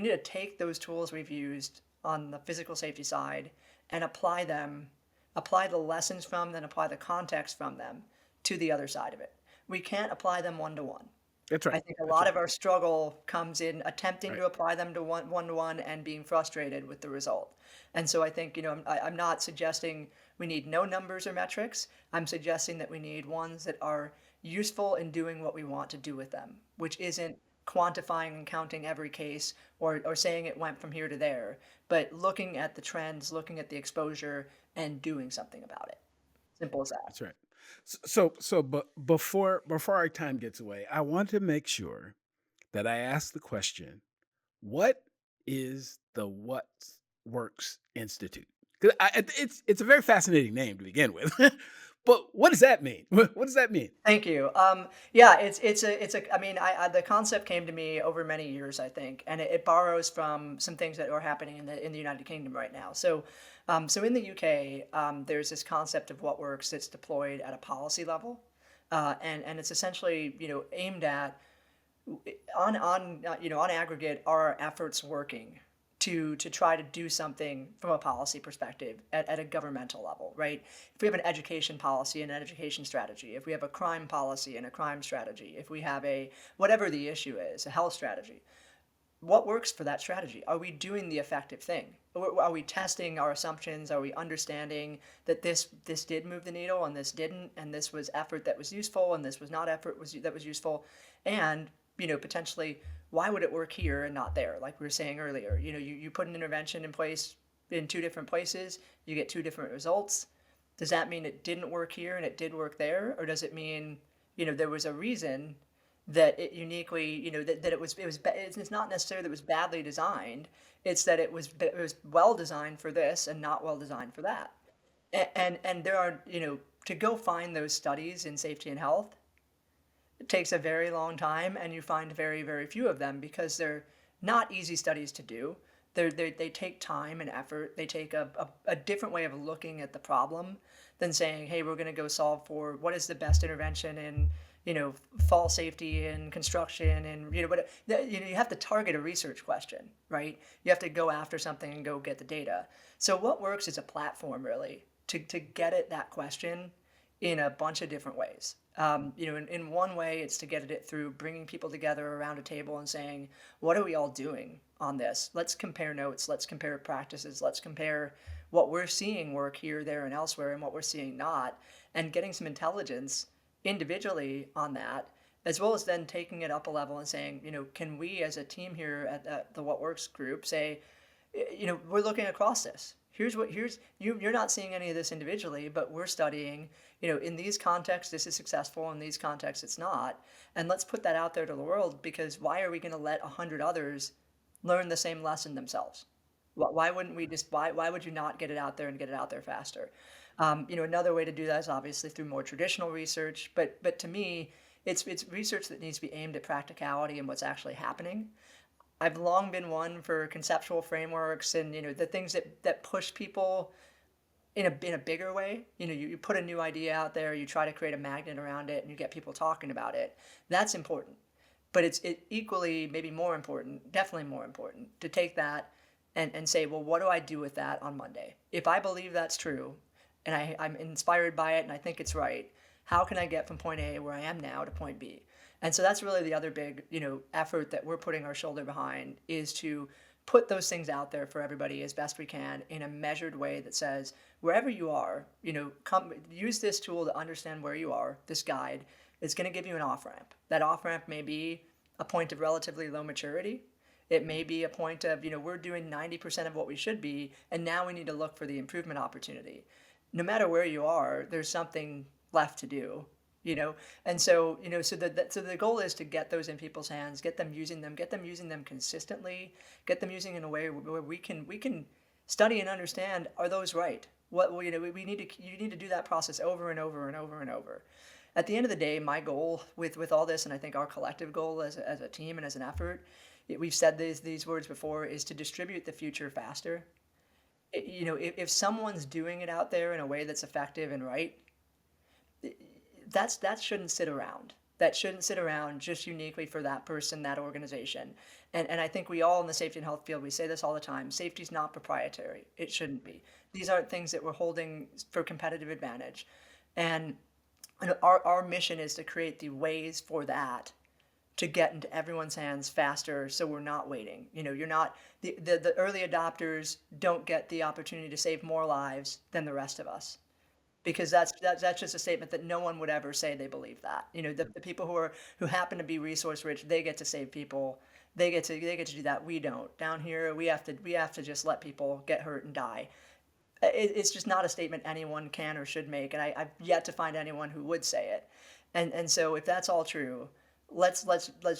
Speaker 2: to take those tools we've used on the physical safety side and apply the lessons from them, apply the context from them to the other side of it. We can't apply them one-to-one.
Speaker 1: That's right.
Speaker 2: I think a
Speaker 1: That's
Speaker 2: lot
Speaker 1: right.
Speaker 2: of our struggle comes in attempting
Speaker 1: Right.
Speaker 2: to apply them to one-to-one and being frustrated with the result. And so I think, I'm not suggesting we need no numbers or metrics. I'm suggesting that we need ones that are useful in doing what we want to do with them, which isn't quantifying and counting every case or saying it went from here to there, but looking at the trends, looking at the exposure, and doing something about it. Simple as that.
Speaker 1: That's right. But before our time gets away, I want to make sure that I ask the question: what is the What Works Institute? Because it's a very fascinating name to begin with, but what does that mean? What does that mean?
Speaker 2: Thank you. Yeah, I mean, the concept came to me over many years, I think, and it borrows from some things that are happening in the United Kingdom right now. So in the UK, there's this concept of what works that's deployed at a policy level, and it's essentially aimed at on aggregate, are our efforts working to try to do something from a policy perspective at a governmental level, right? If we have an education policy and an education strategy, if we have a crime policy and a crime strategy, if we have a whatever the issue is, a health strategy, what works for that strategy? Are we doing the effective thing? Are we testing our assumptions? Are we understanding that this did move the needle and this didn't, and this was effort that was useful and this was not effort that was useful, and potentially why would it work here and not there? Like we were saying earlier, you put an intervention in place in two different places, you get two different results. Does that mean it didn't work here and it did work there, or does it mean there was a reason that it uniquely, that it's not necessarily that it was badly designed. It's that it was well designed for this and not well designed for that. And there are, to go find those studies in safety and health, it takes a very long time, and you find very, very few of them because they're not easy studies to do. They take time and effort. They take a different way of looking at the problem than saying, hey, we're going to go solve for what is the best intervention in fall safety and construction, and but you have to target a research question, right? You have to go after something and go get the data. So what works is a platform really to get at that question in a bunch of different ways. In one way, it's to get at it through bringing people together around a table and saying, what are we all doing on this? Let's compare notes. Let's compare practices. Let's compare what we're seeing work here, there, and elsewhere, and what we're seeing not, and getting some intelligence individually on that, as well as then taking it up a level and saying, can we as a team here at the What Works group say, we're looking across this. You're not seeing any of this individually, but we're studying, in these contexts, this is successful, in these contexts, it's not. And let's put that out there to the world, because why are we going to let 100 others learn the same lesson themselves? Why wouldn't we why would you not get it out there and get it out there faster? Another way to do that is obviously through more traditional research, but to me, it's research that needs to be aimed at practicality and what's actually happening. I've long been one for conceptual frameworks and the things that push people in a bigger way. You put a new idea out there, you try to create a magnet around it, and you get people talking about it. That's important, but it's equally, maybe more important, definitely more important, to take that and say, well, what do I do with that on Monday? If I believe that's true, and I'm inspired by it and I think it's right, how can I get from point A, where I am now, to point B? And so that's really the other big, effort that we're putting our shoulder behind, is to put those things out there for everybody as best we can in a measured way that says, wherever you are, come use this tool to understand where you are. This guide is going to give you an off-ramp. That off-ramp may be a point of relatively low maturity. It may be a point of, we're doing 90% of what we should be, and now we need to look for the improvement opportunity. No matter where you are, there's something left to do. And so so the goal is to get those in people's hands, get them using them consistently, get them using in a way where we can study and understand, are those right? You need to do that process over and over and over and over. At the end of the day, my goal with all this, and I think our collective goal as a team and as an effort, we've said these words before, is to distribute the future faster. If someone's doing it out there in a way that's effective and right, that shouldn't sit around. That shouldn't sit around just uniquely for that person, that organization. And I think we all in the safety and health field, we say this all the time, safety's not proprietary. It shouldn't be. These aren't things that we're holding for competitive advantage. And our mission is to create the ways for that to get into everyone's hands faster, so we're not waiting. You're not, the early adopters don't get the opportunity to save more lives than the rest of us, because that's just a statement that no one would ever say they believe that. The people who happen to be resource rich, they get to save people. They get to do that. We don't. Down here, we have to just let people get hurt and die. It's just not a statement anyone can or should make, and I've yet to find anyone who would say it. And so if that's all true, let's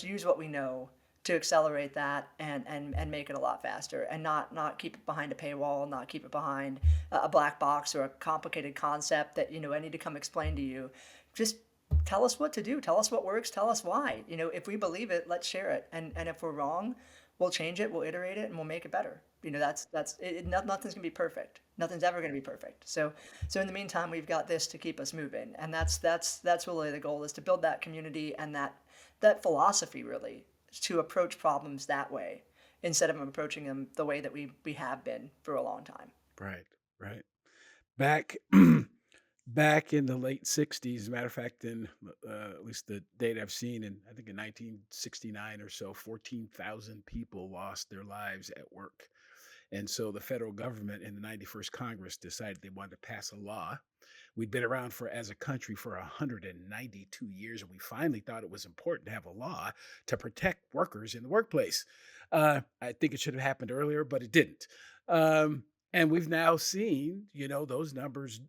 Speaker 2: use what we know to accelerate that and make it a lot faster, and not keep it behind a paywall, not keep it behind a black box or a complicated concept that I need to come explain to you. Just tell us what to do, tell us what works, tell us why. If we believe it, let's share it, and if we're wrong, we'll change it, we'll iterate it, and we'll make it better. That's it. Nothing's gonna be perfect. Nothing's ever gonna be perfect. So in the meantime, we've got this to keep us moving, and that's really the goal, is to build that community and that philosophy, really, to approach problems that way. instead of approaching them the way that we have been for a long time.
Speaker 1: Right, right. Back back in the late 60s, matter of fact, in at least the data I've seen, in I think in 1969 or so, 14,000 people lost their lives at work. And so the federal government in the 91st Congress decided they wanted to pass a law. We'd been around for as a country for 192 years, and we finally thought it was important to have a law to protect workers in the workplace. I think it should have happened earlier, but it didn't. And we've now seen, those numbers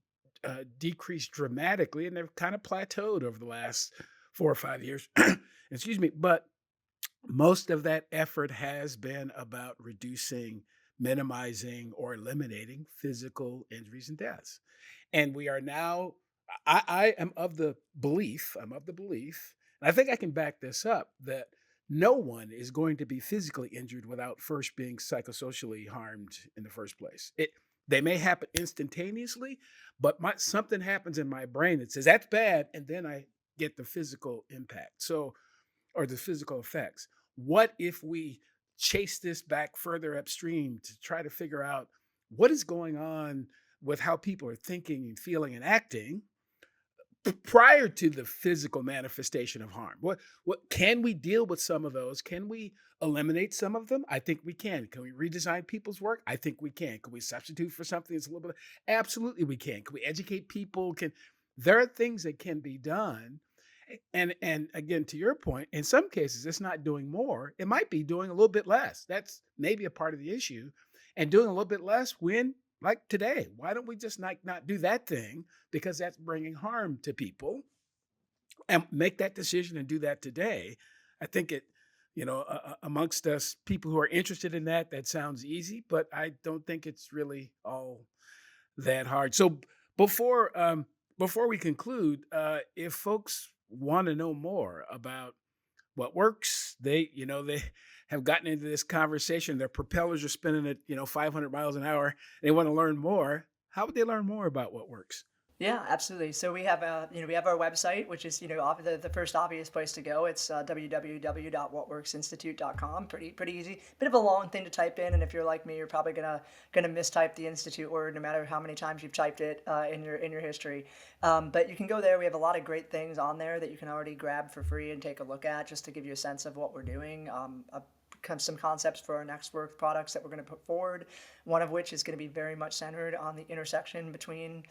Speaker 1: decrease dramatically, and they've kind of plateaued over the last 4 or 5 years. Excuse me. But most of that effort has been about reducing, minimizing, or eliminating physical injuries and deaths. And we are now, I am of the belief, and I think I can back this up, that no one is going to be physically injured without first being psychosocially harmed in the first place. They may happen instantaneously, but something happens in my brain that says that's bad, and then I get the physical impact. So, or the physical effects. What if we chase this back further upstream to try to figure out what is going on with how people are thinking and feeling and acting prior to the physical manifestation of harm? What can we deal with some of those? Can we eliminate some of them? I think we can. Can we redesign people's work? I think we can. Can we substitute for something that's a little bit? Absolutely, we can. Can we educate people? There are things that can be done. And again, to your point, in some cases, it's not doing more. It might be doing a little bit less. That's maybe a part of the issue. And doing a little bit less when, like today, why don't we just not do that thing because that's bringing harm to people, and make that decision and do that today? I think amongst us people who are interested in that, that sounds easy, but I don't think it's really all that hard. So before we conclude, if folks want to know more about what works, they have gotten into this conversation. Their propellers are spinning at 500 miles an hour. They want to learn more. How would they learn more about what works?
Speaker 2: Yeah, absolutely. So we have we have our website, which is the first obvious place to go. It's www.whatworksinstitute.com. Pretty easy. Bit of a long thing to type in, and if you're like me, you're probably gonna mistype the institute word, no matter how many times you've typed it in your history. But you can go there. We have a lot of great things on there that you can already grab for free and take a look at, just to give you a sense of what we're doing. Some concepts for our next work products that we're going to put forward. One of which is going to be very much centered on the intersection between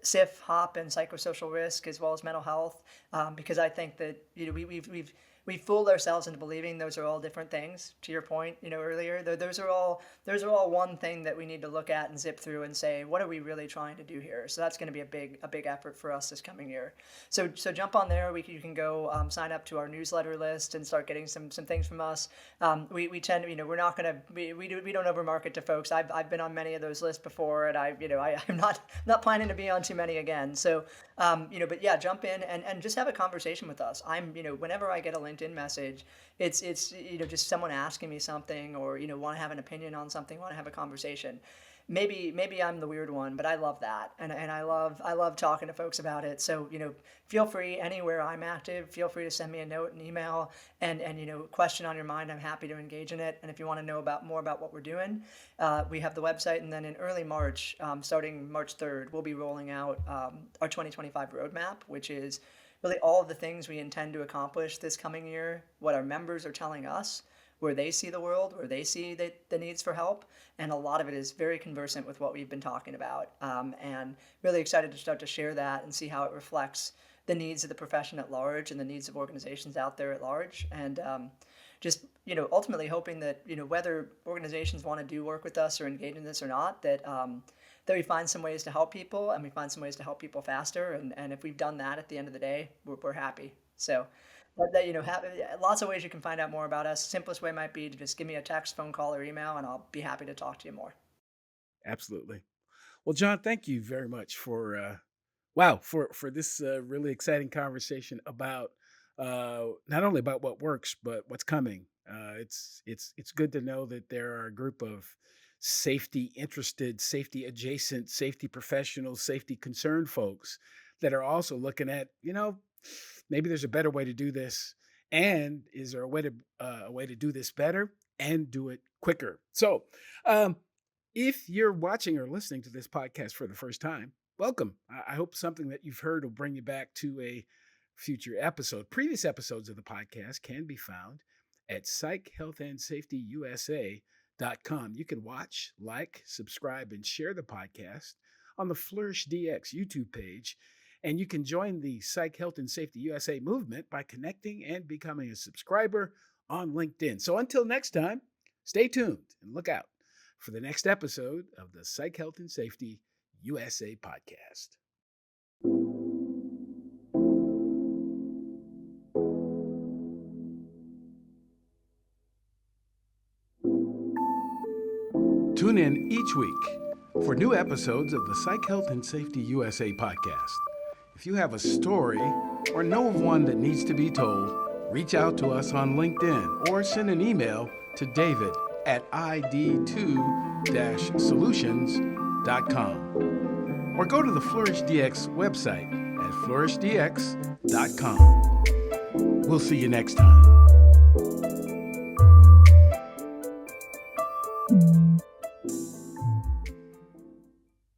Speaker 2: SIF, HOP, and psychosocial risk, as well as mental health, because I think that we've fooled ourselves into believing those are all different things. To your point, earlier, those are all one thing that we need to look at and zip through and say, what are we really trying to do here? So that's going to be a big effort for us this coming year. So jump on there. You can go sign up to our newsletter list and start getting some things from us. We tend to, we're not going to we don't overmarket to folks. I've been on many of those lists before, and I'm not planning to be on too many again. So but yeah, jump in and just have a conversation with us. Whenever I get a LinkedIn message, it's just someone asking me something, or want to have an opinion on something, want to have a conversation. Maybe I'm the weird one, but I love that, and I love talking to folks about it. So feel free, anywhere I'm active, feel free to send me a note, an email, and question on your mind. I'm happy to engage in it. And if you want to know more about what we're doing, we have the website, and then in early March, starting March 3rd, we'll be rolling out our 2025 roadmap, which is really all of the things we intend to accomplish this coming year, what our members are telling us, where they see the world, where they see the needs for help. And a lot of it is very conversant with what we've been talking about. And really excited to start to share that and see how it reflects the needs of the profession at large and the needs of organizations out there at large. And just, ultimately hoping that, whether organizations want to do work with us or engage in this or not, that we find some ways to help people, and we find some ways to help people faster. And if we've done that at the end of the day, we're happy. So, but that, have lots of ways you can find out more about us. Simplest way might be to just give me a text, phone call, or email, and I'll be happy to talk to you more.
Speaker 1: Absolutely. Well, John, thank you very much for this really exciting conversation about not only about what works but what's coming. It's good to know that there are a group of safety interested, safety adjacent, safety professionals, safety concerned folks that are also looking at, maybe there's a better way to do this, and is there a way to do this better? and do it quicker. So, if you're watching or listening to this podcast for the first time, welcome. I hope something that you've heard will bring you back to a future episode. Previous episodes of the podcast can be found at psychhealthandsafetyusa.com. You can watch, like, subscribe, and share the podcast on the Flourish DX YouTube page. And you can join the Psych Health and Safety USA movement by connecting and becoming a subscriber on LinkedIn. So until next time, stay tuned and look out for the next episode of the Psych Health and Safety USA podcast. Tune in each week for new episodes of the Psych Health and Safety USA podcast. If you have a story or know of one that needs to be told, reach out to us on LinkedIn or send an email to david@id2-solutions.com or go to the Flourish DX website at flourishdx.com. We'll see you next time.